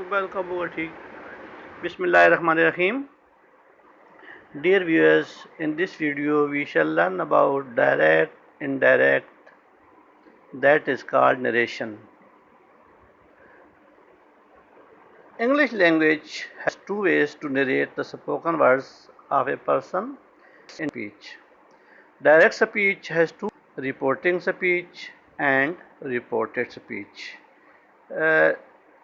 Mobile का वो ठीक Bismillahirrahmanirrahim. Dear viewers, in this video we shall learn about direct, indirect, that is called narration. English language has two ways to narrate the spoken words of a person in speech. Direct speech has two reporting speech and reported speech. Uh,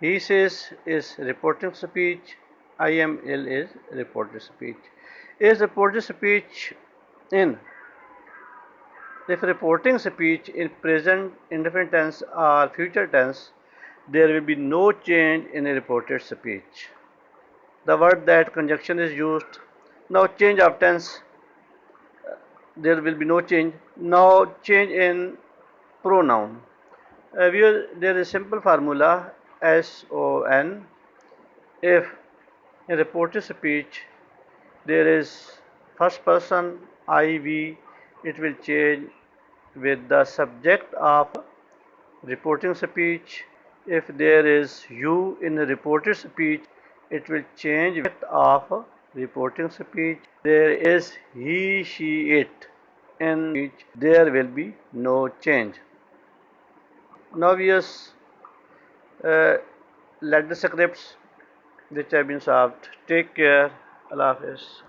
he says is reporting speech, I am ill is reported speech. Is reported speech in if reporting speech in present indefinite tense or future tense, there will be no change in a reported speech. The word that conjunction is used. Now change of tense, there will be no change. Now change in pronoun. There is a simple formula SON. If in reported speech there is first person IV, it will change with the subject of reporting speech. If there is you in the reported speech, it will change with the subject of reporting speech. There is he, she, it in speech, there will be no change. Now we just let the scripts which have been solved. Take care. Allah Hafiz.